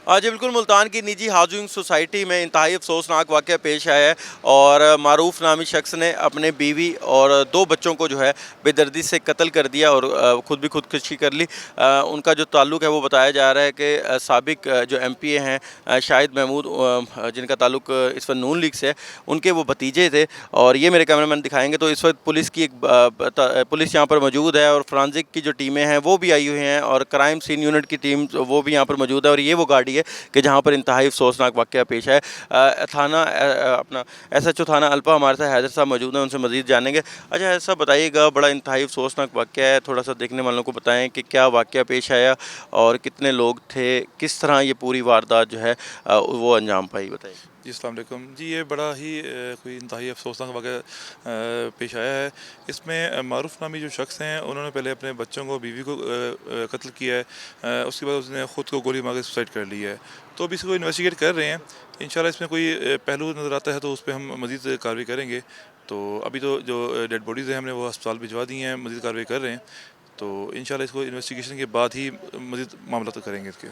جی بالکل، ملتان کی نجی ہاؤسنگ سوسائٹی میں انتہائی افسوسناک واقعہ پیش آیا ہے اور معروف نامی شخص نے اپنے بیوی اور دو بچوں کو جو ہے بے دردی سے قتل کر دیا اور خود بھی خودکشی کر لی۔ ان کا جو تعلق ہے وہ بتایا جا رہا ہے کہ سابق جو ایم پی اے ہیں شاہد محمود، جن کا تعلق اس وقت نون لیگ سے ہے، ان کے وہ بھتیجے تھے۔ اور یہ میرے کیمرہ مین دکھائیں گے تو اس وقت پولیس کی پولیس یہاں پر موجود ہے اور فرانزک کی جو ٹیمیں ہیں وہ بھی آئی ہوئی ہیں اور کرائم سین یونٹ کی ٹیم وہ بھی یہاں پر موجود ہے، اور یہ وہ گاڑی ہے کہ جہاں پر انتہائی افسوسناک واقعہ پیش ہے۔ تھانہ اپنا ایس ایچ او تھانہ الپا ہمارے ساتھ حیدر صاحب موجود ہیں، ان سے مزید جانیں گے۔ اچھا حیدر صاحب بتائیے گا، بڑا انتہائی افسوسناک واقعہ ہے، تھوڑا سا دیکھنے والوں کو بتائیں کہ کیا واقعہ پیش آیا اور کتنے لوگ تھے، کس طرح یہ پوری واردات جو ہے وہ انجام پائی، بتائیے۔ جی السلام علیکم۔ جی یہ بڑا ہی کوئی انتہائی افسوسناک واقعہ پیش آیا ہے۔ اس میں معروف نامی جو شخص ہیں انہوں نے پہلے اپنے بچوں کو، بیوی کو قتل کیا ہے، اس کے بعد اس نے خود کو گولی مار کے سوسائڈ کر لی ہے۔ تو ابھی اس کو انویسٹیگیٹ کر رہے ہیں، انشاءاللہ اس میں کوئی پہلو نظر آتا ہے تو اس پہ ہم مزید کارروائی کریں گے۔ تو ابھی تو جو ڈیڈ باڈیز ہیں ہم نے وہ ہسپتال بھجوا دی ہیں، مزید کارروائی کر رہے ہیں۔ تو انشاءاللہ اس کو انویسٹیگیشن کے بعد ہی مزید معاملات کریں گے اس کے۔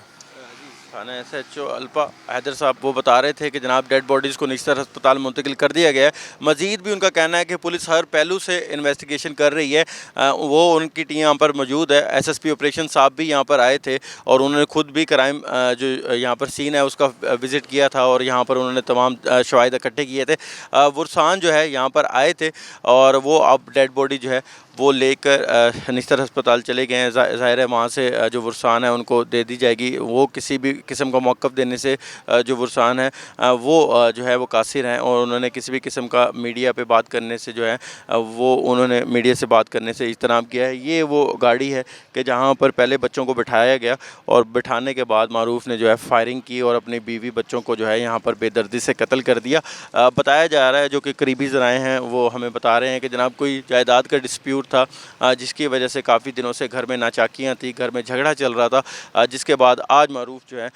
تھانہ ایس ایچ او الپا حیدر صاحب وہ بتا رہے تھے کہ جناب ڈیڈ باڈیز کو نشتر ہسپتال منتقل کر دیا گیا ہے۔ مزید بھی ان کا کہنا ہے کہ پولیس ہر پہلو سے انویسٹیگیشن کر رہی ہے۔ وہ ان کی ٹیم یہاں پر موجود ہے، ایس ایس پی آپریشن صاحب بھی یہاں پر آئے تھے اور انہوں نے خود بھی کرائم جو یہاں پر سین ہے اس کا وزٹ کیا تھا اور یہاں پر انہوں نے تمام شواہد اکٹھے کیے تھے۔ ورثان جو ہے یہاں پر آئے تھے اور وہ اب ڈیڈ باڈی جو ہے وہ لے کر نشتر ہسپتال چلے گئے ہیں۔ ظاہر ہے وہاں سے جو ورثان ہے ان کو دے دی جائے گی۔ وہ کسی بھی قسم کا موقف دینے سے جو ورثان ہے وہ جو ہے وہ قاصر ہیں اور انہوں نے کسی بھی قسم کا میڈیا پہ بات کرنے سے جو ہے وہ انہوں نے میڈیا سے بات کرنے سے اجتناب کیا ہے۔ یہ وہ گاڑی ہے کہ جہاں پر پہلے بچوں کو بٹھایا گیا اور بٹھانے کے بعد معروف نے جو ہے فائرنگ کی اور اپنی بیوی بچوں کو جو ہے یہاں پر بے دردی سے قتل کر دیا۔ بتایا جا رہا ہے، جو کہ قریبی ذرائع ہیں وہ ہمیں بتا رہے ہیں کہ جناب کوئی جائیداد کا ڈسپیوٹ تھا جس کی وجہ سے کافی دنوں سے گھر میں ناچاکیاں تھیں، گھر میں جھگڑا چل رہا تھا، جس کے بعد آج معروف جو ہے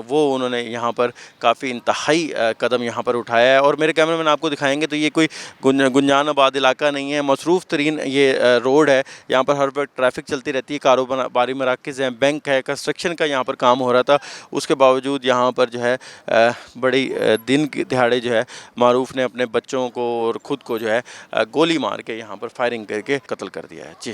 وہ انہوں نے یہاں پر کافی انتہائی قدم یہاں پر اٹھایا ہے۔ اور میرے کیمرے میں آپ کو دکھائیں گے تو یہ کوئی گنجان آباد علاقہ نہیں ہے، مصروف ترین یہ روڈ ہے، یہاں پر ہر وقت ٹریفک چلتی رہتی ہے، کاروباری مراکز ہیں، بینک ہے، کنسٹرکشن کا یہاں پر کام ہو رہا تھا۔ اس کے باوجود یہاں پر جو ہے بڑی دن کی دہاڑے جو ہے معروف نے اپنے بچوں کو اور خود کو جو ہے گولی مار کے یہاں پر فائرنگ کر کے قتل کر دیا ہے۔ جی